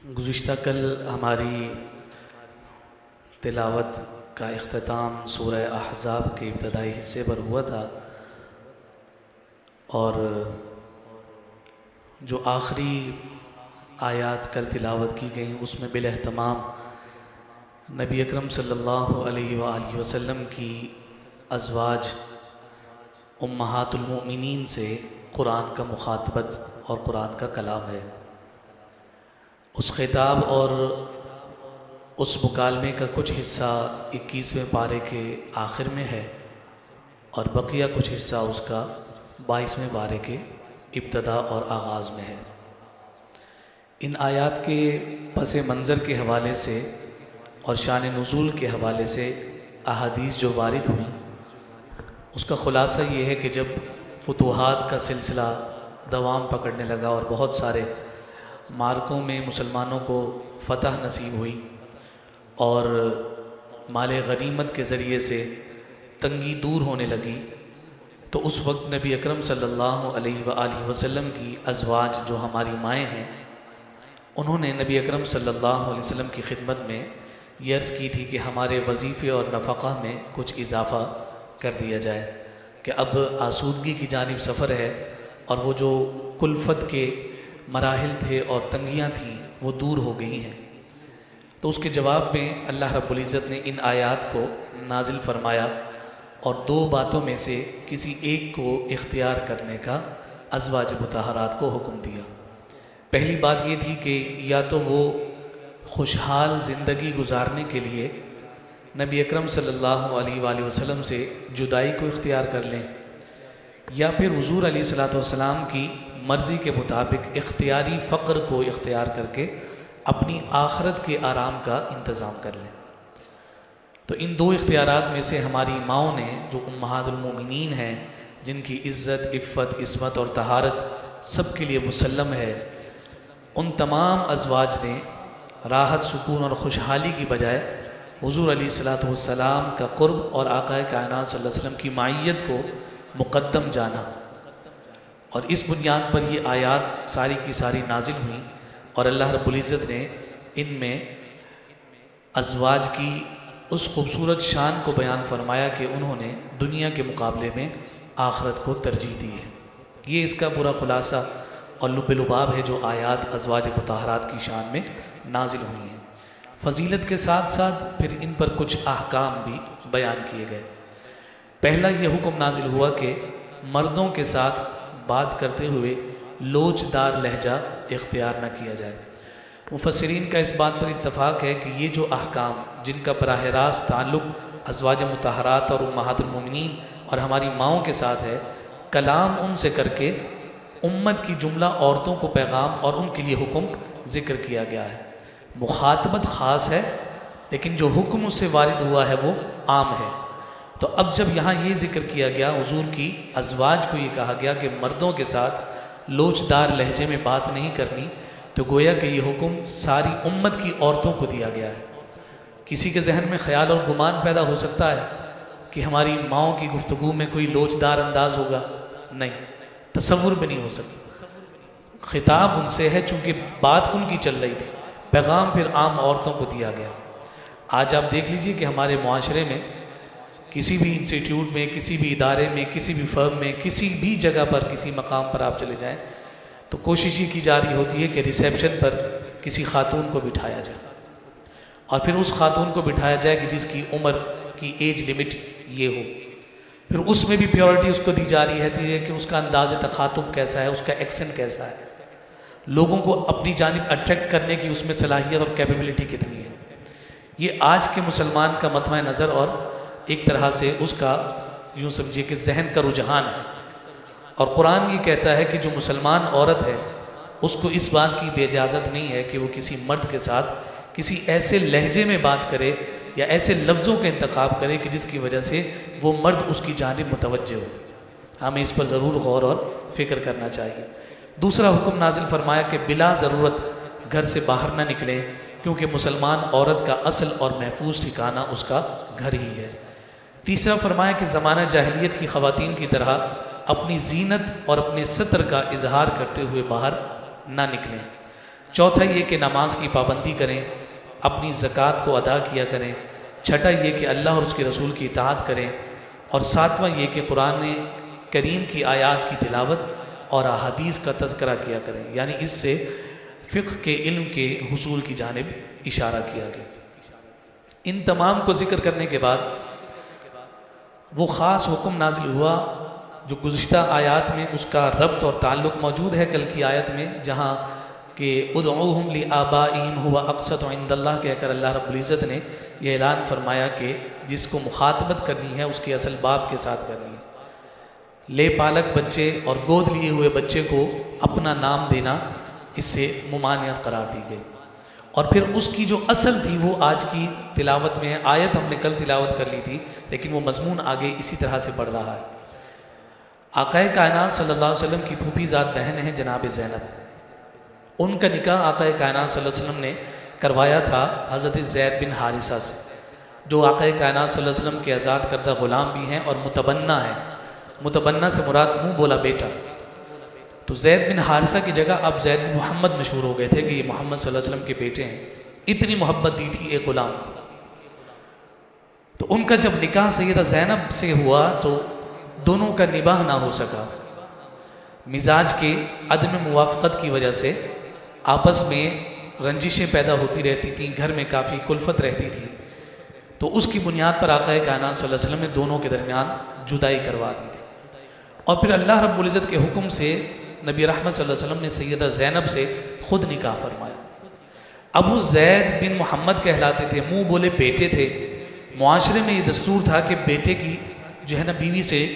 گزشتہ کل ہماری تلاوت کا اختتام سورہ احزاب کے ابتدائی حصے پر ہوا تھا، اور جو آخری آیات کل تلاوت کی گئیں اس میں بالاہتمام نبی اکرم صلی اللہ علیہ وآلہ وسلم کی ازواج امہات المؤمنین سے قرآن کا مخاطبت اور قرآن کا کلام ہے۔ اس خطاب اور اس مکالمے کا کچھ حصہ 21ویں پارے کے آخر میں ہے، اور بقیہ کچھ حصہ اس کا 22ویں پارے کے ابتدا اور آغاز میں ہے۔ ان آیات کے پس منظر کے حوالے سے اور شان نزول کے حوالے سے احادیث جو وارد ہوئیں، اس کا خلاصہ یہ ہے کہ جب فتوحات کا سلسلہ دوام پکڑنے لگا اور بہت سارے مارکوں میں مسلمانوں کو فتح نصیب ہوئی اور مال غنیمت کے ذریعے سے تنگی دور ہونے لگی، تو اس وقت نبی اکرم صلی اللہ علیہ وآلہ وسلم کی ازواج جو ہماری مائیں ہیں، انہوں نے نبی اکرم صلی اللہ علیہ وسلم کی خدمت میں یہ عرض کی تھی کہ ہمارے وظیفے اور نفقہ میں کچھ اضافہ کر دیا جائے، کہ اب آسودگی کی جانب سفر ہے اور وہ جو کلفت کے مراحل تھے اور تنگیاں تھیں وہ دور ہو گئی ہیں۔ تو اس کے جواب میں اللہ رب العزت نے ان آیات کو نازل فرمایا اور دو باتوں میں سے کسی ایک کو اختیار کرنے کا ازواج مطہرات کو حکم دیا۔ پہلی بات یہ تھی کہ یا تو وہ خوشحال زندگی گزارنے کے لیے نبی اکرم صلی اللہ علیہ وآلہ وسلم سے جدائی کو اختیار کر لیں، یا پھر حضور علیہ الصلوۃ والسلام کی مرضی کے مطابق اختیاری فقر کو اختیار کر کے اپنی آخرت کے آرام کا انتظام کر لیں۔ تو ان دو اختیارات میں سے ہماری ماؤں نے جو امہات المومنین ہیں، جن کی عزت، عفت، عصمت اور طہارت سب کے لیے مسلم ہے، ان تمام ازواج نے راحت، سکون اور خوشحالی کی بجائے حضور علیہ الصلوۃ والسلام کا قرب اور آقا کائنات صلی اللہ علیہ وسلم کی معیت کو مقدم جانا، اور اس بنیاد پر یہ آیات ساری کی ساری نازل ہوئیں، اور اللہ رب العزت نے ان میں ازواج کی اس خوبصورت شان کو بیان فرمایا کہ انہوں نے دنیا کے مقابلے میں آخرت کو ترجیح دی ہے۔ یہ اس کا پورا خلاصہ اور لب لباب ہے جو آیات ازواج مطہرات کی شان میں نازل ہوئی ہیں۔ فضیلت کے ساتھ ساتھ پھر ان پر کچھ احکام بھی بیان کیے گئے۔ پہلا یہ حکم نازل ہوا کہ مردوں کے ساتھ بات کرتے ہوئے لوچ دار لہجہ اختیار نہ کیا جائے۔ مفسرین کا اس بات پر اتفاق ہے کہ یہ جو احکام جن کا براہ راست تعلق ازواج مطہرات اور امہات المومنین اور ہماری ماؤں کے ساتھ ہے، کلام ان سے کر کے امت کی جملہ عورتوں کو پیغام اور ان کے لیے حکم ذکر کیا گیا ہے۔ مخاطبت خاص ہے، لیکن جو حکم اس سے وارد ہوا ہے وہ عام ہے۔ تو اب جب یہاں یہ ذکر کیا گیا، حضور کی ازواج کو یہ کہا گیا کہ مردوں کے ساتھ لوچ دار لہجے میں بات نہیں کرنی، تو گویا کہ یہ حکم ساری امت کی عورتوں کو دیا گیا ہے۔ کسی کے ذہن میں خیال اور گمان پیدا ہو سکتا ہے کہ ہماری ماؤں کی گفتگو میں کوئی لوچ دار انداز ہوگا، نہیں، تصور بھی نہیں ہو سکتا۔ خطاب ان سے ہے، چونکہ بات ان کی چل رہی تھی، پیغام پھر عام عورتوں کو دیا گیا۔ آج آپ دیکھ لیجئے کہ ہمارے معاشرے میں کسی بھی انسٹیٹیوٹ میں، کسی بھی ادارے میں، کسی بھی فرم میں، کسی بھی جگہ پر، کسی مقام پر آپ چلے جائیں تو کوشش یہ کی جا رہی ہوتی ہے کہ ریسیپشن پر کسی خاتون کو بٹھایا جائے، اور پھر اس خاتون کو بٹھایا جائے کہ جس کی عمر کی ایج لمٹ یہ ہو۔ پھر اس میں بھی پیورٹی اس کو دی جا رہی ہے کہ اس کا انداز تخاطب کیسا ہے، اس کا ایکسنٹ کیسا ہے، لوگوں کو اپنی جانب اٹریکٹ کرنے کی اس میں صلاحیت اور کیپیبلٹی کتنی ہے۔ یہ آج کے مسلمان کا مطمع نظر اور ایک طرح سے اس کا یوں سمجھیے کہ ذہن کا رجحان ہے، اور قرآن یہ کہتا ہے کہ جو مسلمان عورت ہے اس کو اس بات کی بھی اجازت نہیں ہے کہ وہ کسی مرد کے ساتھ کسی ایسے لہجے میں بات کرے یا ایسے لفظوں کا انتخاب کرے کہ جس کی وجہ سے وہ مرد اس کی جانب متوجہ ہو۔ ہمیں اس پر ضرور غور اور فکر کرنا چاہیے۔ دوسرا حکم نازل فرمایا کہ بلا ضرورت گھر سے باہر نہ نکلیں، کیونکہ مسلمان عورت کا اصل اور محفوظ ٹھکانہ اس کا گھر ہی ہے۔ تیسرا فرمایا کہ زمانہ جاہلیت کی خواتین کی طرح اپنی زینت اور اپنے ستر کا اظہار کرتے ہوئے باہر نہ نکلیں۔ چوتھا یہ کہ نماز کی پابندی کریں، اپنی زکوٰۃ کو ادا کیا کریں، چھٹا یہ کہ اللہ اور اس کے رسول کی اطاعت کریں، اور ساتواں یہ کہ قرآن کریم کی آیات کی تلاوت اور احادیث کا تذکرہ کیا کریں، یعنی اس سے فقہ کے علم کے حصول کی جانب اشارہ کیا گیا۔ ان تمام کو ذکر کرنے کے بعد وہ خاص حکم نازل ہوا جو گزشتہ آیات میں اس کا ربط اور تعلق موجود ہے کل کی آیت میں، جہاں کہ ادعوہم لآبائہم ہوا اقسط عند اللہ کہہ کر اللہ رب العزت نے یہ اعلان فرمایا کہ جس کو مخاطبت کرنی ہے اس کے اصل باپ کے ساتھ کرنی ہے۔ لے پالک بچے اور گود لیے ہوئے بچے کو اپنا نام دینا اس سے ممانعت قرار دی گئی، اور پھر اس کی جو اصل تھی وہ آج کی تلاوت میں ہے۔ آیت ہم نے کل تلاوت کر لی تھی لیکن وہ مضمون آگے اسی طرح سے بڑھ رہا ہے۔ آقائے کائنات صلی اللہ علیہ وسلم کی پھوپھی ذات بہن ہیں جناب زینب، ان کا نکاح آقائے کائنات صلی اللہ علیہ وسلم نے کروایا تھا حضرت زید بن حارثہ سے، جو آقائے کائنات صلی اللہ علیہ وسلم کے آزاد کردہ غلام بھی ہیں اور متبنہ ہیں۔ متبنہ سے مراد منہ بولا بیٹا، تو زید بن حارثہ کی جگہ اب زید بن محمد مشہور ہو گئے تھے کہ یہ محمد صلی اللہ علیہ وسلم کے بیٹے ہیں، اتنی محبت دی تھی ایک غلام کو۔ تو ان کا جب نکاح سیدہ زینب سے ہوا تو دونوں کا نباہ نہ ہو سکا، مزاج کے عدم موافقت کی وجہ سے آپس میں رنجشیں پیدا ہوتی رہتی تھیں، گھر میں کافی کلفت رہتی تھی، تو اس کی بنیاد پر آقا کائنات صلی اللہ علیہ وسلم نے دونوں کے درمیان جدائی کروا دی تھی، اور پھر اللہ رب العزت کے حکم سے نبی رحمت صلی اللہ علیہ وسلم نے سیدہ زینب سے خود نکاح فرمایا۔ ابو زید بن محمد کہلاتے تھے، منہ بولے بیٹے تھے۔ معاشرے میں یہ دستور تھا کہ بیٹے کی جو ہے نا بیوی سے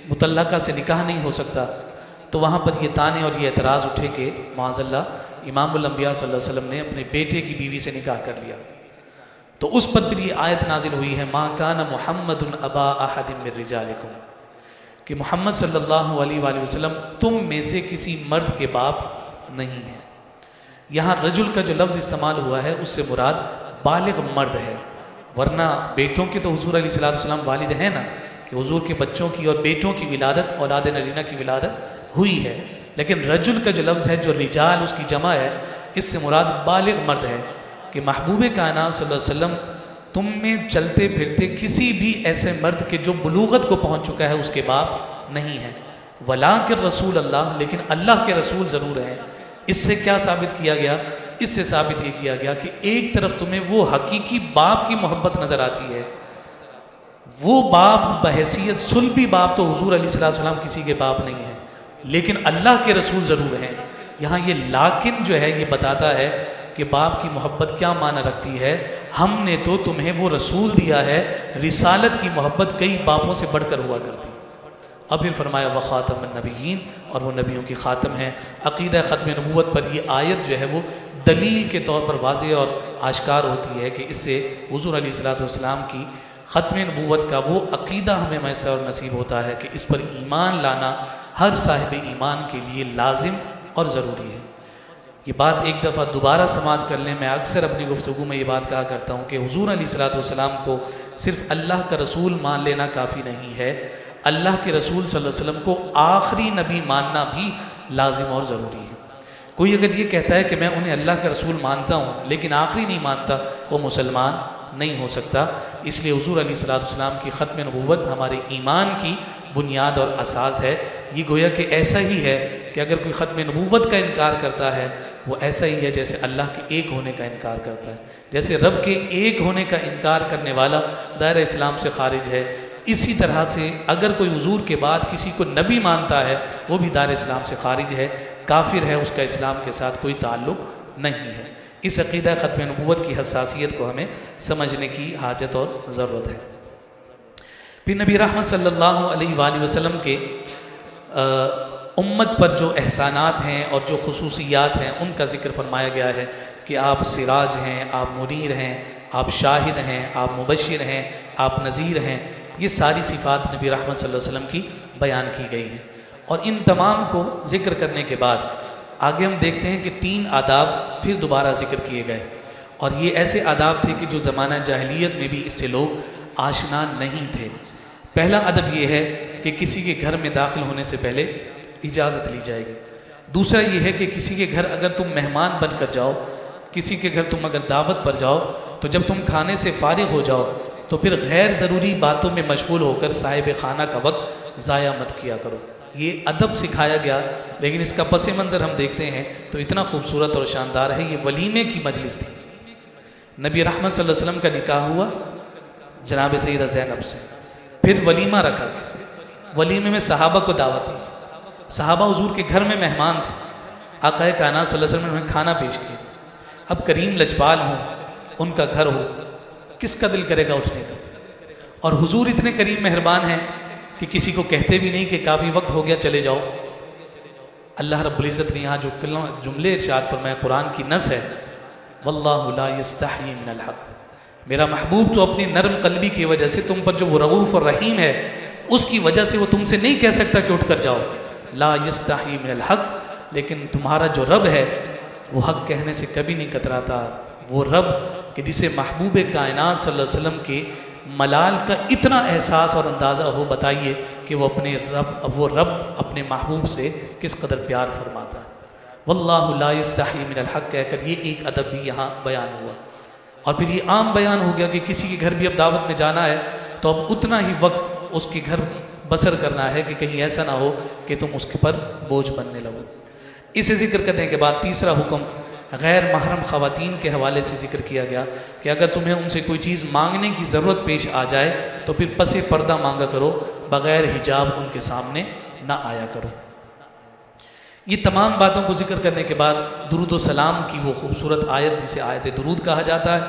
مطلقہ سے نکاح نہیں ہو سکتا، تو وہاں پر یہ طعنے اور یہ اعتراض اٹھے کہ معاذ اللہ امام الانبیاء صلی اللہ علیہ وسلم نے اپنے بیٹے کی بیوی سے نکاح کر لیا، تو اس پر بھی یہ آیت نازل ہوئی ہے ما کان محمد ابا احد من رجالکم، کہ محمد صلی اللہ علیہ وآلہ وسلم تم میں سے کسی مرد کے باپ نہیں ہے۔ یہاں رجل کا جو لفظ استعمال ہوا ہے اس سے مراد بالغ مرد ہے، ورنہ بیٹوں کے تو حضور علیہ السلام والد ہیں نا، کہ حضور کے بچوں کی اور بیٹوں کی ولادت اولاد نرینہ کی ولادت ہوئی ہے، لیکن رجل کا جو لفظ ہے جو رجال اس کی جمع ہے، اس سے مراد بالغ مرد ہے، کہ محبوب کائنات صلی اللہ علیہ وسلم تم میں چلتے پھرتے کسی بھی ایسے مرد کے جو بلوغت کو پہنچ چکا ہے اس کے باپ نہیں ہے، ولاکن رسول اللہ، لیکن اللہ کے رسول ضرور ہیں۔ اس سے کیا ثابت کیا گیا؟ اس سے ثابت یہ کیا گیا کہ ایک طرف تمہیں وہ حقیقی باپ کی محبت نظر آتی ہے، وہ باپ بحیثیت صلبی باپ تو حضور علیہ السلام کسی کے باپ نہیں ہے، لیکن اللہ کے رسول ضرور ہیں۔ یہاں یہ لاکن جو ہے یہ بتاتا ہے کہ باپ کی محبت کیا معنی رکھتی ہے۔ ہم نے تو تمہیں وہ رسول دیا ہے، رسالت کی محبت کئی باپوں سے بڑھ کر ہوا کرتی۔ اب پھر فرمایا وخاتم النبیین، اور وہ نبیوں کی خاتم ہیں۔ عقیدہ ختم نبوت پر یہ آیت جو ہے وہ دلیل کے طور پر واضح اور آشکار ہوتی ہے کہ اس سے حضور علیہ السلام کی ختم نبوت کا وہ عقیدہ ہمیں میسر اور نصیب ہوتا ہے کہ اس پر ایمان لانا ہر صاحب ایمان کے لیے لازم اور ضروری ہے۔ یہ بات ایک دفعہ دوبارہ سماعت کر لیں، میں اکثر اپنی گفتگو میں یہ بات کہا کرتا ہوں کہ حضور علیہ السلام کو صرف اللہ کا رسول مان لینا کافی نہیں ہے، اللہ کے رسول صلی اللہ علیہ وسلم کو آخری نبی ماننا بھی لازم اور ضروری ہے۔ کوئی اگر یہ کہتا ہے کہ میں انہیں اللہ کا رسول مانتا ہوں لیکن آخری نہیں مانتا، وہ مسلمان نہیں ہو سکتا۔ اس لیے حضور علیہ السلام کی ختم نبوت ہمارے ایمان کی بنیاد اور اساس ہے۔ یہ گویا کہ ایسا ہی ہے کہ اگر کوئی ختم نبوت کا انکار کرتا ہے وہ ایسا ہی ہے جیسے اللہ کے ایک ہونے کا انکار کرتا ہے، جیسے رب کے ایک ہونے کا انکار کرنے والا دائرہ اسلام سے خارج ہے، اسی طرح سے اگر کوئی حضور کے بعد کسی کو نبی مانتا ہے وہ بھی دائرہ اسلام سے خارج ہے، کافر ہے، اس کا اسلام کے ساتھ کوئی تعلق نہیں ہے۔ اس عقیدہ ختم نبوت کی حساسیت کو ہمیں سمجھنے کی حاجت اور ضرورت ہے۔ پھر نبی رحمت صلی اللہ علیہ وآلہ وسلم کے امت پر جو احسانات ہیں اور جو خصوصیات ہیں ان کا ذکر فرمایا گیا ہے کہ آپ سراج ہیں، آپ منیر ہیں، آپ شاہد ہیں، آپ مبشر ہیں، آپ نذیر ہیں۔ یہ ساری صفات نبی رحمت صلی اللہ علیہ وسلم کی بیان کی گئی ہیں، اور ان تمام کو ذکر کرنے کے بعد آگے ہم دیکھتے ہیں کہ 3 آداب پھر دوبارہ ذکر کیے گئے، اور یہ ایسے آداب تھے کہ جو زمانہ جاہلیت میں بھی اس سے لوگ آشنا نہیں تھے۔ پہلا ادب یہ ہے کہ کسی کے گھر میں داخل ہونے سے پہلے اجازت لی جائے گی۔ دوسرا یہ ہے کہ کسی کے گھر اگر تم مہمان بن کر جاؤ، کسی کے گھر تم اگر دعوت پر جاؤ تو جب تم کھانے سے فارغ ہو جاؤ تو پھر غیر ضروری باتوں میں مشغول ہو کر صاحب خانہ کا وقت ضائع مت کیا کرو۔ یہ ادب سکھایا گیا، لیکن اس کا پس منظر ہم دیکھتے ہیں تو اتنا خوبصورت اور شاندار ہے۔ یہ ولیمے کی مجلس تھی، نبی رحمت صلی اللہ علیہ وسلم کا نکاح ہوا جناب سیدہ زینب سے، پھر ولیمہ رکھا گیا، ولیمے میں صحابہ کو دعوت دی، صحابہ حضور کے گھر میں مہمان تھے، آقا کائنات صلی اللہ علیہ وسلم نے کھانا پیش کیا۔ اب کریم لجپال ہوں، ان کا گھر ہو، کس کا دل کرے گا اٹھنے کا؟ اور حضور اتنے کریم مہربان ہیں کہ کسی کو کہتے بھی نہیں کہ کافی وقت ہو گیا چلے جاؤ۔ اللہ رب العزت نے یہاں جو جملے ارشاد فرمایا، قرآن کی نص ہے، واللہ لا یستحیی من الحق، میرا محبوب تو اپنی نرم قلبی کی وجہ سے تم پر جو وہ رؤوف اور رحیم ہے اس کی وجہ سے وہ تم سے نہیں کہہ سکتا کہ اٹھ کر جاؤ، لا یستحیی من الحق، لیکن تمہارا جو رب ہے وہ حق کہنے سے کبھی نہیں کتراتا۔ وہ رب کہ جسے محبوب کائنات صلی اللہ علیہ وسلم کے ملال کا اتنا احساس اور اندازہ ہو، بتائیے کہ وہ رب اپنے محبوب سے کس قدر پیار فرماتا ہے۔ واللہ لا یستحیی من الحق کہہ کر یہ ایک ادب بھی یہاں بیان ہوا، اور پھر یہ عام بیان ہو گیا کہ کسی کے گھر بھی اب دعوت میں جانا ہے تو اب اتنا ہی وقت اس کے گھر بسر کرنا ہے کہ کہیں ایسا نہ ہو کہ تم اس کے پر بوجھ بننے لگو۔ اسے ذکر کرنے کے بعد تیسرا حکم غیر محرم خواتین کے حوالے سے ذکر کیا گیا کہ اگر تمہیں ان سے کوئی چیز مانگنے کی ضرورت پیش آ جائے تو پھر پس پردہ مانگا کرو، بغیر حجاب ان کے سامنے نہ آیا کرو۔ یہ تمام باتوں کو ذکر کرنے کے بعد درود و سلام کی وہ خوبصورت آیت جسے آیت درود کہا جاتا ہے،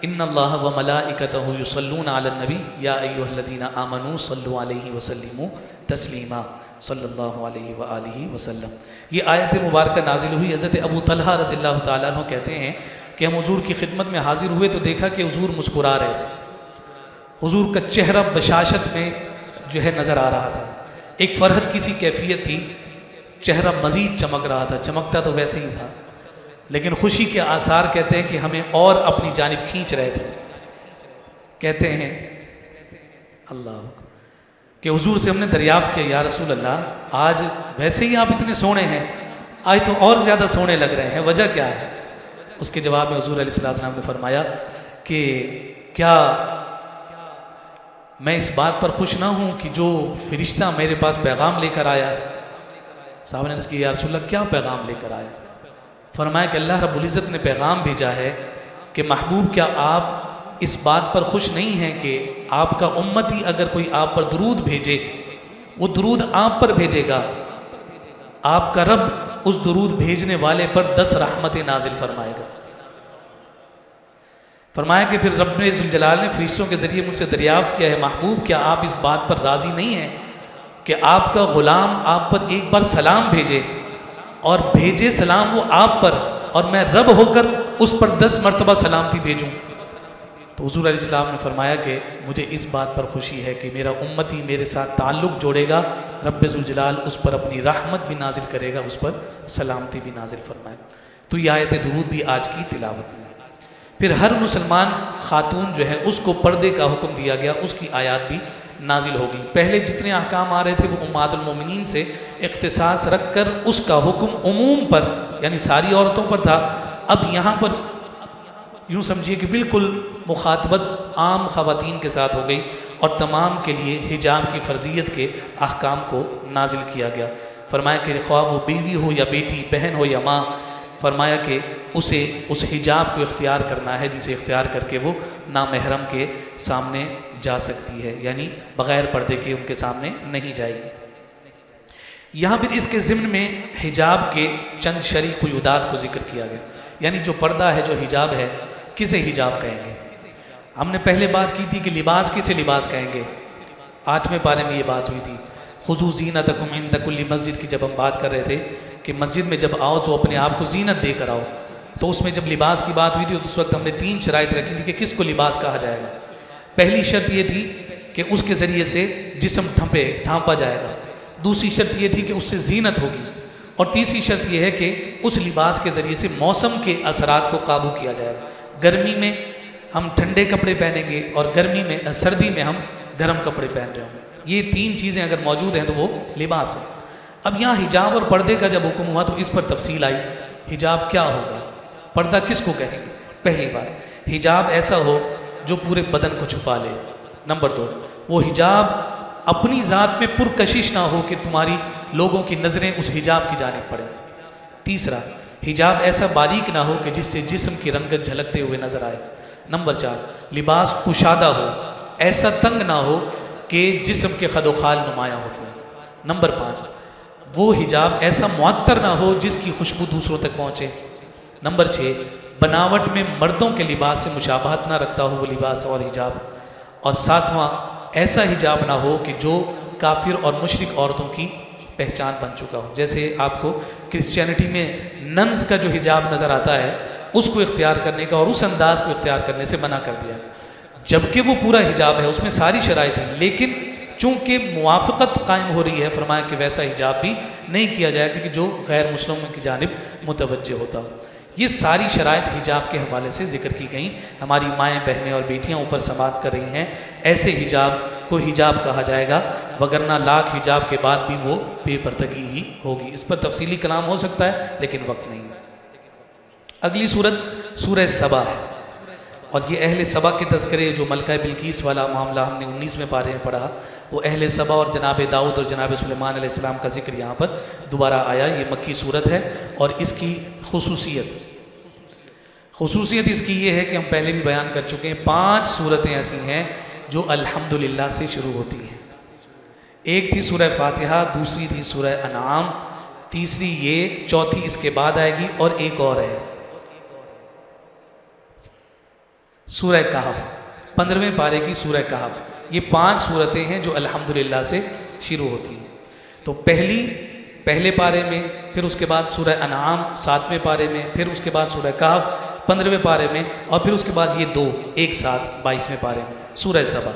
ان اللہ و ملائکتہ یصلون علی النبی یا ایھا الذین آمنوا صلوا علیہ وسلموا تسلیما صلی اللہ علیہ وآلہ وسلم۔ یہ آیت مبارکہ نازل ہوئی، حضرت ابو طلحہ رضی اللہ تعالیٰ عنہ کہتے ہیں کہ ہم حضور کی خدمت میں حاضر ہوئے تو دیکھا کہ حضور مسکرا رہے تھے، حضور کا چہرہ بشاشت میں جو ہے نظر آ رہا تھا، ایک فرحت کی سی کیفیت تھی، چہرہ مزید چمک رہا تھا، چمکتا تو ویسے ہی تھا لیکن خوشی کے آثار کہتے ہیں کہ ہمیں اور اپنی جانب کھینچ رہے تھے۔ کہتے ہیں اللہ کہ حضور سے ہم نے دریافت کیا، یا رسول اللہ آج ویسے ہی آپ اتنے سونے ہیں، آج تو اور زیادہ سونے لگ رہے ہیں، وجہ کیا ہے؟ اس کے جواب میں حضور علیہ السلام نے فرمایا کہ کیا میں اس بات پر خوش نہ ہوں کہ جو فرشتہ میرے پاس پیغام لے کر آیا؟ صحابہ نے عرض کی یا رسول اللہ کیا پیغام لے کر آیا؟ فرمایا کہ اللہ رب العزت نے پیغام بھیجا ہے کہ محبوب کیا آپ اس بات پر خوش نہیں ہیں کہ آپ کا امتی اگر کوئی آپ پر درود بھیجے، وہ درود آپ پر بھیجے گا، آپ کا رب اس درود بھیجنے والے پر 10 رحمتیں نازل فرمائے گا۔ فرمایا کہ پھر رب ذوالجلال نے فرشتوں کے ذریعے مجھ سے دریافت کیا ہے محبوب کیا آپ اس بات پر راضی نہیں ہیں کہ آپ کا غلام آپ پر ایک بار سلام بھیجے اور بھیجے سلام وہ آپ پر اور میں رب ہو کر اس پر 10 مرتبہ سلامتی بھیجوں؟ تو حضور علیہ السلام نے فرمایا کہ مجھے اس بات پر خوشی ہے کہ میرا امتی میرے ساتھ تعلق جوڑے گا، رب ذوالجلال اس پر اپنی رحمت بھی نازل کرے گا، اس پر سلامتی بھی نازل فرمائے۔ تو یہ آیت درود بھی آج کی تلاوت میں۔ پھر ہر مسلمان خاتون جو ہے اس کو پردے کا حکم دیا گیا، اس کی آیات بھی نازل ہو گئی۔ پہلے جتنے احکام آ رہے تھے وہ امہات المومنین سے اختصاص رکھ کر اس کا حکم عموم پر یعنی ساری عورتوں پر تھا، اب یہاں پر یوں سمجھیے کہ بالکل مخاطبت عام خواتین کے ساتھ ہو گئی اور تمام کے لیے حجاب کی فرضیت کے احکام کو نازل کیا گیا۔ فرمایا کہ خواہ وہ بیوی ہو یا بیٹی، بہن ہو یا ماں، فرمایا کہ اسے اس حجاب کو اختیار کرنا ہے جسے اختیار کر کے وہ نامحرم کے سامنے جا سکتی ہے، یعنی بغیر پردے کے ان کے سامنے نہیں جائے گی۔ یہاں پھر اس کے ضمن میں حجاب کے چند شرعی قیودات کو ذکر کیا گیا، یعنی جو پردہ ہے، جو حجاب ہے، کسے حجاب کہیں گے؟ ہم نے پہلے بات کی تھی کہ لباس کسے لباس کہیں گے، 8ویں پارے میں یہ بات ہوئی تھی، خذوا زینتکم عند کل مسجد کی جب ہم بات کر رہے تھے کہ مسجد میں جب آؤ تو اپنے آپ کو زینت دے کر آؤ، تو اس میں جب لباس کی بات ہوئی تھی تو اس وقت ہم نے 3 شرائط رکھی تھی کہ کس کو لباس کہا جائے گا۔ پہلی شرط یہ تھی کہ اس کے ذریعے سے جسم ڈھانپا جائے گا، دوسری شرط یہ تھی کہ اس سے زینت ہوگی، اور تیسری شرط یہ ہے کہ اس لباس کے ذریعے سے موسم کے اثرات کو قابو کیا جائے گا۔ گرمی میں ہم ٹھنڈے کپڑے پہنیں گے اور سردی میں ہم گرم کپڑے پہن رہے ہوں گے، یہ 3 چیزیں اگر موجود ہیں تو وہ لباس ہے۔ اب یہاں حجاب اور پردے کا جب حکم ہوا تو اس پر تفصیل آئی، حجاب کیا ہوگا، پردہ کس کو کہیں گے؟ پہلی بات، حجاب ایسا ہو جو پورے بدن کو چھپا لے۔ نمبر 2، وہ حجاب اپنی ذات میں پرکشش نہ ہو کہ تمہاری لوگوں کی نظریں اس حجاب کی جانب پڑیں۔ تیسرا، حجاب ایسا باریک نہ ہو کہ جس سے جسم کی رنگت جھلکتے ہوئے نظر آئے۔ نمبر 4، لباس کشادہ ہو، ایسا تنگ نہ ہو کہ جسم کے خد و خال نمایاں ہوتے ہیں۔ نمبر 5، وہ حجاب ایسا معطر نہ ہو جس کی خوشبو دوسروں تک پہنچے۔ نمبر 6، بناوٹ میں مردوں کے لباس سے مشابہت نہ رکھتا ہو وہ لباس اور حجاب۔ اور 7واں، ایسا حجاب نہ ہو کہ جو کافر اور مشرک عورتوں کی پہچان بن چکا ہو۔ جیسے آپ کو کرسچینٹی میں ننز کا جو حجاب نظر آتا ہے اس کو اختیار کرنے کا اور اس انداز کو اختیار کرنے سے منع کر دیا، جبکہ وہ پورا حجاب ہے، اس میں ساری شرائط ہیں، لیکن چونکہ موافقت قائم ہو رہی ہے، فرمایا کہ ویسا حجاب بھی نہیں کیا جائے کہ جو غیر مسلموں کی جانب متوجہ ہوتا ہو۔ یہ ساری شرائط حجاب کے حوالے سے ذکر کی گئیں۔ ہماری مائیں، بہنیں اور بیٹیاں اوپر سماعت کر رہی ہیں، ایسے حجاب کو حجاب کہا جائے گا، وگرنہ لاکھ حجاب کے بعد بھی وہ بے پردگی ہی ہوگی۔ اس پر تفصیلی کلام ہو سکتا ہے لیکن وقت نہیں۔ اگلی سورت سورہ سبا ہے، اور یہ اہل سبا کے تذکرے، جو ملکہ بلقیس والا معاملہ ہم نے 19ویں پارے میں پڑھا، وہ اہل سبا اور جناب داؤد اور جناب سلیمان علیہ السلام کا ذکر یہاں پر دوبارہ آیا۔ یہ مکی صورت ہے، اور اس کی خصوصیت اس کی یہ ہے کہ ہم پہلے بھی بیان کر چکے ہیں، 5 صورتیں ایسی ہیں جو الحمدللہ سے شروع ہوتی ہیں۔ ایک تھی سورہ فاتحہ، دوسری تھی سورہ انعام، تیسری یہ، چوتھی اس کے بعد آئے گی، اور ایک اور ہے سورہ کہف، 15ویں پارے کی سورہ کہف۔ یہ 5 صورتیں ہیں جو الحمدللہ سے شروع ہوتی ہیں۔ تو پہلے پارے میں، پھر اس کے بعد سورہ انعام 7ویں پارے میں، پھر اس کے بعد سورہ کہف 15ویں پارے میں، اور پھر اس کے بعد یہ 2 ایک ساتھ 22ویں پارے میں سورہ سبا۔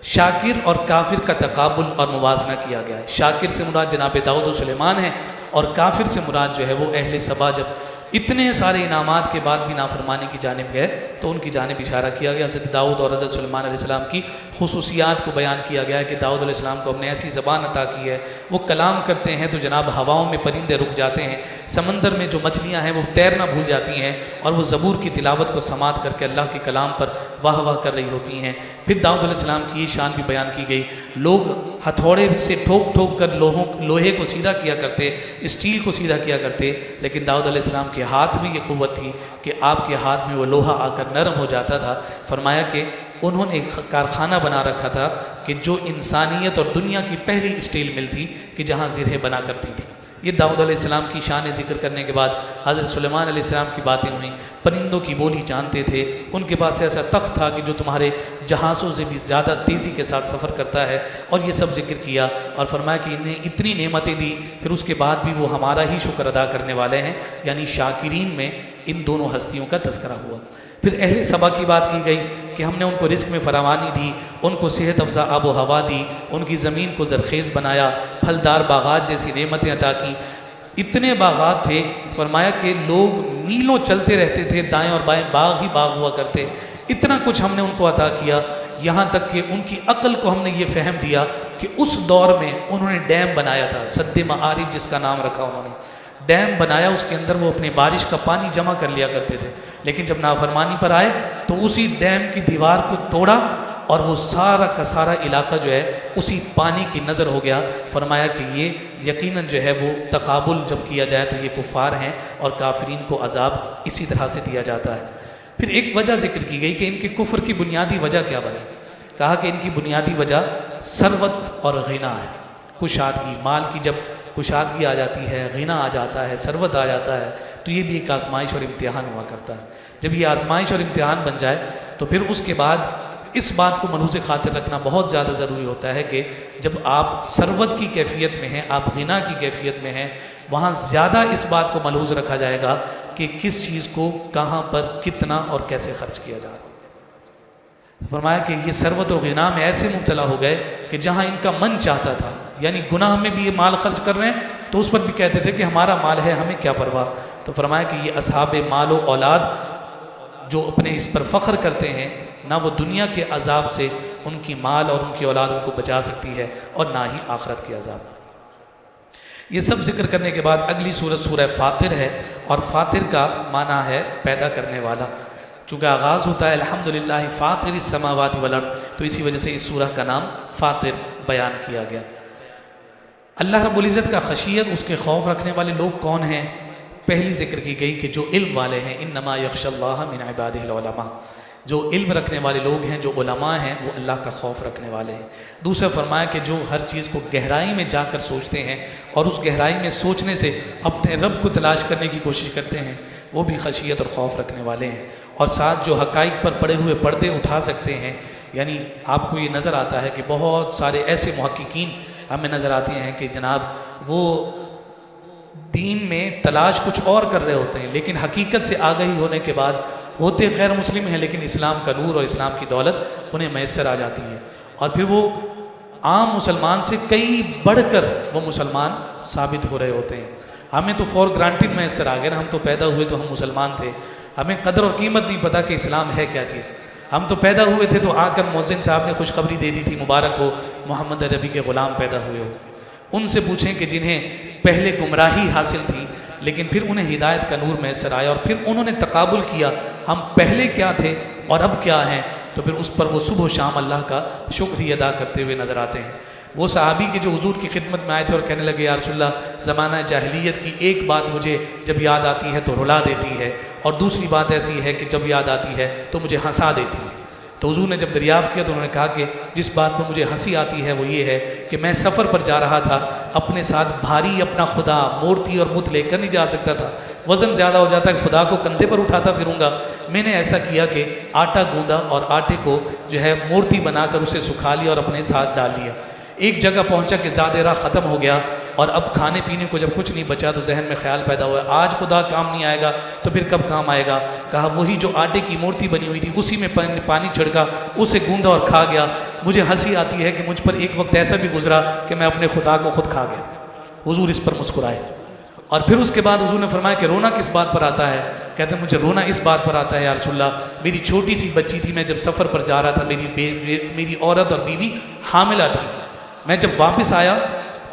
شاکر اور کافر کا تقابل اور موازنہ کیا گیا ہے۔ شاکر سے مراد جناب داؤد و سلیمان ہے، اور کافر سے مراد جو ہے وہ اہل سبا، جب اتنے سارے انعامات کے بعد بھی نافرمانی کی جانب گئے تو ان کی جانب اشارہ کیا گیا۔ حضرت داؤد اور حضرت سلیمان علیہ السلام کی خصوصیات کو بیان کیا گیا ہے کہ داؤد علیہ السلام کو ہم نے ایسی زبان عطا کی ہے، وہ کلام کرتے ہیں تو جناب ہواؤں میں پرندے رک جاتے ہیں، سمندر میں جو مچھلیاں ہیں وہ تیرنا بھول جاتی ہیں، اور وہ زبور کی تلاوت کو سماعت کر کے اللہ کے کلام پر واہ واہ کر رہی ہوتی ہیں۔ پھر داؤد علیہ السلام کی یہ شان بھی بیان کی گئی، لوگ ہتھوڑے سے ٹھوک ٹھوک کر لوہے کو سیدھا کیا کرتے، اسٹیل کو سیدھا کیا کرتے، لیکن داؤد علیہ السلام کے ہاتھ میں یہ قوت تھی کہ آپ کے ہاتھ میں وہ لوہا آ کر نرم ہو جاتا تھا۔ فرمایا کہ انہوں نے ایک کارخانہ بنا رکھا تھا کہ جو انسانیت اور دنیا کی پہلی اسٹیل مل تھی کہ جہاں زرہیں بنا کرتی تھی۔ یہ داؤد علیہ السلام کی شان ذکر کرنے کے بعد حضرت سلیمان علیہ السلام کی باتیں ہوئیں۔ پرندوں کی بولی جانتے تھے، ان کے پاس ایسا تخت تھا کہ جو تمہارے جہازوں سے بھی زیادہ تیزی کے ساتھ سفر کرتا ہے، اور یہ سب ذکر کیا، اور فرمایا کہ انہیں اتنی نعمتیں دی، پھر اس کے بعد بھی وہ ہمارا ہی شکر ادا کرنے والے ہیں، یعنی شاکرین میں ان دونوں ہستیوں کا تذکرہ ہوا۔ پھر اہل سبا کی بات کی گئی کہ ہم نے ان کو رزق میں فراوانی دی، ان کو صحت افزا آب و ہوا دی، ان کی زمین کو زرخیز بنایا، پھلدار باغات جیسی نعمتیں عطا کی۔ اتنے باغات تھے، فرمایا کہ لوگ میلوں چلتے رہتے تھے، دائیں اور بائیں باغ ہی باغ ہوا کرتے۔ اتنا کچھ ہم نے ان کو عطا کیا، یہاں تک کہ ان کی عقل کو ہم نے یہ فہم دیا کہ اس دور میں انہوں نے ڈیم بنایا تھا، سد معارف جس کا نام رکھا انہوں نے، ڈیم بنایا، اس کے اندر وہ اپنے بارش کا پانی جمع کر لیا کرتے تھے، لیکن جب نافرمانی پر آئے تو اسی ڈیم کی دیوار کو توڑا، اور وہ سارا کا سارا علاقہ جو ہے اسی پانی کی نظر ہو گیا۔ فرمایا کہ یہ یقیناً جو ہے وہ تقابل جب کیا جائے تو یہ کفار ہیں، اور کافرین کو عذاب اسی طرح سے دیا جاتا ہے۔ پھر ایک وجہ ذکر کی گئی کہ ان کے کفر کی بنیادی وجہ کیا بنی، کہا کہ ان کی بنیادی وجہ ثروت اور غنا ہے، کشادگی، مال کی جب کشادگی آ جاتی ہے، غنا آ جاتا ہے، ثروت آ جاتا ہے، تو یہ بھی ایک آزمائش اور امتحان ہوا کرتا ہے۔ جب یہ آزمائش اور امتحان بن جائے تو پھر اس کے بعد اس بات کو ملحوظ خاطر رکھنا بہت زیادہ ضروری ہوتا ہے کہ جب آپ ثروت کی کیفیت میں ہیں، آپ غنا کی کیفیت میں ہیں، وہاں زیادہ اس بات کو ملحوظ رکھا جائے گا کہ کس چیز کو کہاں پر کتنا اور کیسے خرچ کیا جائے۔ فرمایا کہ یہ ثروت و غنا میں ایسے مبتلا ہو گئے کہ جہاں ان کا من چاہتا تھا، یعنی گناہ میں بھی یہ مال خرچ کر رہے ہیں تو اس پر بھی کہتے تھے کہ ہمارا مال ہے، ہمیں کیا پرواہ۔ تو فرمایا کہ یہ اصحاب مال و اولاد جو اپنے اس پر فخر کرتے ہیں، نہ وہ دنیا کے عذاب سے ان کی مال اور ان کی اولاد ان کو بچا سکتی ہے، اور نہ ہی آخرت کے عذاب۔ یہ سب ذکر کرنے کے بعد اگلی سورت سورہ فاطر ہے، اور فاطر کا معنی ہے پیدا کرنے والا۔ چونکہ آغاز ہوتا ہے الحمدللہ فاطر السماوات والارض، تو اسی وجہ سے اس سورہ کا نام فاطر بیان کیا گیا۔ اللہ رب العزت کا خشیت، اس کے خوف رکھنے والے لوگ کون ہیں؟ پہلی ذکر کی گئی کہ جو علم والے ہیں، انما یخشی اللہ من عبادہ العلماء، جو علم رکھنے والے لوگ ہیں، جو علماء ہیں، وہ اللہ کا خوف رکھنے والے ہیں۔ دوسرا فرمایا کہ جو ہر چیز کو گہرائی میں جا کر سوچتے ہیں اور اس گہرائی میں سوچنے سے اپنے رب کو تلاش کرنے کی کوشش کرتے ہیں، وہ بھی خشیت اور خوف رکھنے والے ہیں۔ اور ساتھ جو حقائق پر پڑے ہوئے پردے اٹھا سکتے ہیں، یعنی آپ کو یہ نظر آتا ہے کہ بہت سارے ایسے محققین ہمیں نظر آتے ہیں کہ جناب وہ دین میں تلاش کچھ اور کر رہے ہوتے ہیں، لیکن حقیقت سے آگہی ہونے کے بعد ہوتے غیر مسلم ہیں، لیکن اسلام کا نور اور اسلام کی دولت انہیں میسر آ جاتی ہے، اور پھر وہ عام مسلمان سے کئی بڑھ کر وہ مسلمان ثابت ہو رہے ہوتے ہیں۔ ہمیں تو فور گرانٹڈ میسر آ گیا، ہم تو پیدا ہوئے تو ہم مسلمان تھے، ہمیں قدر اور قیمت نہیں پتا کہ اسلام ہے کیا چیز۔ ہم تو پیدا ہوئے تھے تو آ کر مؤذن صاحب نے خوشخبری دے دی تھی، مبارک ہو محمد عربی کے غلام پیدا ہوئے ہو۔ ان سے پوچھیں کہ جنہیں پہلے گمراہی حاصل تھی لیکن پھر انہیں ہدایت کا نور میسر آیا، اور پھر انہوں نے تقابل کیا ہم پہلے کیا تھے اور اب کیا ہیں، تو پھر اس پر وہ صبح و شام اللہ کا شکریہ ادا کرتے ہوئے نظر آتے ہیں۔ وہ صحابی کے جو حضور کی خدمت میں آئے تھے اور کہنے لگے یا رسول اللہ زمانہ جاہلیت کی ایک بات مجھے جب یاد آتی ہے تو رلا دیتی ہے، اور دوسری بات ایسی ہے کہ جب یاد آتی ہے تو مجھے ہنسا دیتی ہے۔ تو حضور نے جب دریافت کیا تو انہوں نے کہا کہ جس بات پر مجھے ہنسی آتی ہے وہ یہ ہے کہ میں سفر پر جا رہا تھا، اپنے ساتھ بھاری اپنا خدا مورتی اور بت لے کر نہیں جا سکتا تھا، وزن زیادہ ہو جاتا ہے، خدا کو کندھے پر اٹھاتا پھروں گا۔ میں نے ایسا کیا کہ آٹا گوندا اور آٹے کو جو ہے مورتی بنا کر اسے سکھا لیا اور اپنے ساتھ ڈال لیا۔ ایک جگہ پہنچا کہ زیادہ راہ ختم ہو گیا اور اب کھانے پینے کو جب کچھ نہیں بچا تو ذہن میں خیال پیدا ہوا آج خدا کام نہیں آئے گا تو پھر کب کام آئے گا؟ کہا وہی جو آٹے کی مورتی بنی ہوئی تھی اسی میں پانی چھڑکا، اسے گوندا اور کھا گیا۔ مجھے ہنسی آتی ہے کہ مجھ پر ایک وقت ایسا بھی گزرا کہ میں اپنے خدا کو خود کھا گیا۔ حضور اس پر مسکرائے، اور پھر اس کے بعد حضور نے فرمایا کہ رونا کس بات پر آتا ہے؟ کہتے ہیں مجھے رونا اس بات پر آتا ہے یا رسول اللہ، میری چھوٹی سی بچی تھی، میں جب سفر پر جا رہا تھا، میری عورت اور بیوی حاملہ تھی، میں جب واپس آیا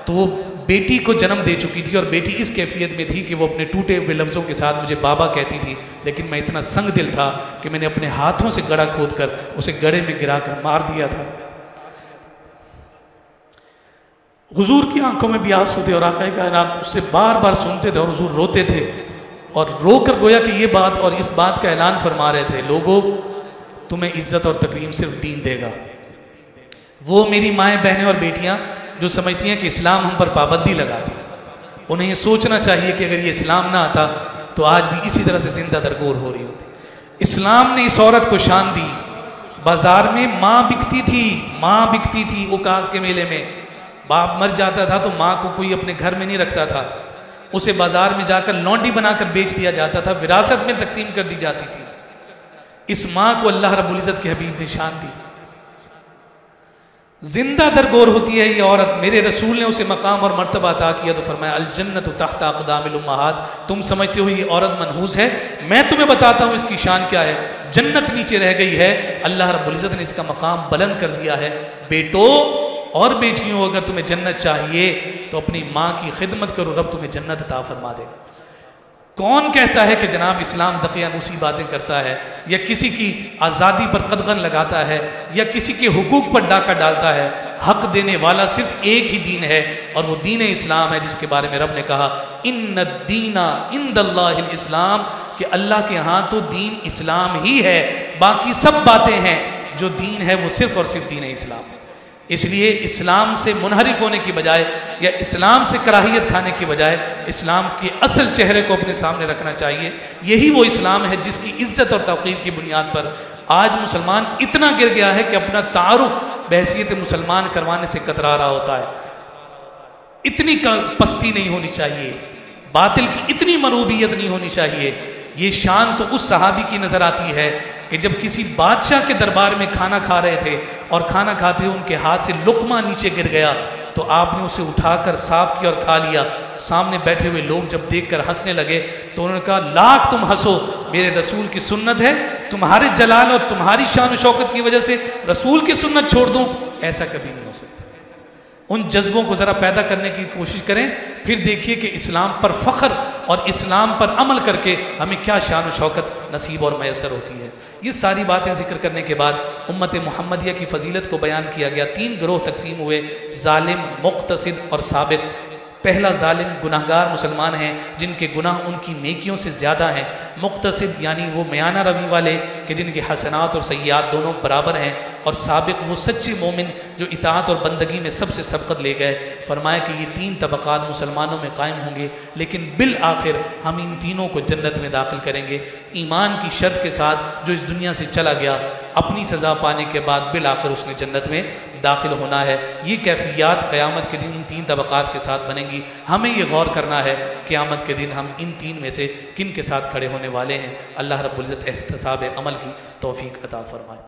تو وہ بیٹی کو جنم دے چکی تھی، اور بیٹی اس کیفیت میں تھی کہ وہ اپنے ٹوٹے ہوئے لفظوں کے ساتھ مجھے بابا کہتی تھی، لیکن میں اتنا سنگ دل تھا کہ میں نے اپنے ہاتھوں سے گڑھا کھود کر اسے گڑھے میں گرا کر مار دیا تھا۔ حضور کی آنکھوں میں بھی آنسو تھے اور آقا کائنات اس سے بار بار سنتے تھے اور حضور روتے تھے، اور رو کر گویا کہ یہ بات اور اس بات کا اعلان فرما رہے تھے لوگوں تمہیں عزت اور تکریم صرف دین دے گا۔ وہ میری مائیں بہنیں اور بیٹیاں جو سمجھتی ہیں کہ اسلام ہم پر پابندی لگا دی، انہیں یہ سوچنا چاہیے کہ اگر یہ اسلام نہ آتا تو آج بھی اسی طرح سے زندہ درگور ہو رہی ہوتی۔ اسلام نے اس عورت کو شان دی، بازار میں ماں بکتی تھی اوکاس کے میلے میں، باپ مر جاتا تھا تو ماں کو کوئی اپنے گھر میں نہیں رکھتا تھا، اسے بازار میں جا کر لونڈی بنا کر بیچ دیا جاتا تھا، وراثت میں تقسیم کر دی جاتی تھی۔ اس ماں کو اللہ رب العزت کے حبیب نے شان دی، زندہ درگور ہوتی ہے یہ عورت، میرے رسول نے اسے مقام اور مرتبہ عطا کیا تو فرمایا الجنت تحت اقدام الامہات۔ تم سمجھتے ہو یہ عورت منحوس ہے، میں تمہیں بتاتا ہوں اس کی شان کیا ہے، جنت نیچے رہ گئی ہے، اللہ رب العزت نے اس کا مقام بلند کر دیا ہے۔ بیٹو اور بیٹیوں اگر تمہیں جنت چاہیے تو اپنی ماں کی خدمت کرو، رب تمہیں جنت عطا فرما دے۔ کون کہتا ہے کہ جناب اسلام دقیانوسی باتیں کرتا ہے یا کسی کی آزادی پر قدغن لگاتا ہے یا کسی کے حقوق پر ڈاکہ ڈالتا ہے؟ حق دینے والا صرف ایک ہی دین ہے اور وہ دین اسلام ہے، جس کے بارے میں رب نے کہا ان الدین عند اللہ الاسلام، کہ اللہ کے ہاں تو دین اسلام ہی ہے، باقی سب باتیں ہیں، جو دین ہے وہ صرف اور صرف دین اسلام ہے۔ اس لیے اسلام سے منحرف ہونے کی بجائے یا اسلام سے کراہیت کھانے کی بجائے اسلام کے اصل چہرے کو اپنے سامنے رکھنا چاہیے۔ یہی وہ اسلام ہے جس کی عزت اور توقیر کی بنیاد پر آج مسلمان اتنا گر گیا ہے کہ اپنا تعارف بحیثیت مسلمان کروانے سے کترا رہا ہوتا ہے۔ اتنی پستی نہیں ہونی چاہیے، باطل کی اتنی مروبیت نہیں ہونی چاہیے۔ یہ شان تو اس صحابی کی نظر آتی ہے کہ جب کسی بادشاہ کے دربار میں کھانا کھا رہے تھے اور کھانا کھاتے ہوئے ان کے ہاتھ سے لقمہ نیچے گر گیا تو آپ نے اسے اٹھا کر صاف کیا اور کھا لیا۔ سامنے بیٹھے ہوئے لوگ جب دیکھ کر ہنسنے لگے تو انہوں نے کہا لاکھ تم ہنسو، میرے رسول کی سنت ہے، تمہارے جلال اور تمہاری شان و شوکت کی وجہ سے رسول کی سنت چھوڑ دوں، ایسا کبھی نہیں ہو سکتا۔ ان جذبوں کو ذرا پیدا کرنے کی کوشش کریں، پھر دیکھیے کہ اسلام پر فخر اور اسلام پر عمل کر کے ہمیں کیا شان و شوکت نصیب اور میسر ہوتی ہے۔ یہ ساری باتیں ذکر کرنے کے بعد امت محمدیہ کی فضیلت کو بیان کیا گیا۔ 3 گروہ تقسیم ہوئے، ظالم، مقتصد اور ثابت۔ پہلا ظالم گناہگار مسلمان ہیں جن کے گناہ ان کی نیکیوں سے زیادہ ہیں۔ مقتصد یعنی وہ میانہ روی والے کہ جن کے حسنات اور سیئات دونوں برابر ہیں۔ اور سابق وہ سچے مومن جو اطاعت اور بندگی میں سب سے سبقت لے گئے۔ فرمایا کہ یہ 3 طبقات مسلمانوں میں قائم ہوں گے، لیکن بالآخر ہم ان تینوں کو جنت میں داخل کریں گے، ایمان کی شرط کے ساتھ۔ جو اس دنیا سے چلا گیا اپنی سزا پانے کے بعد بالآخر اس نے جنت میں داخل ہونا ہے۔ یہ کیفیات قیامت کے دن ان 3 طبقات کے ساتھ بنیں گی۔ ہمیں یہ غور کرنا ہے قیامت کے دن ہم ان 3 میں سے کن کے ساتھ کھڑے ہونے والے ہیں۔ اللہ رب العزت احتساب عمل کی توفیق عطا فرمائے۔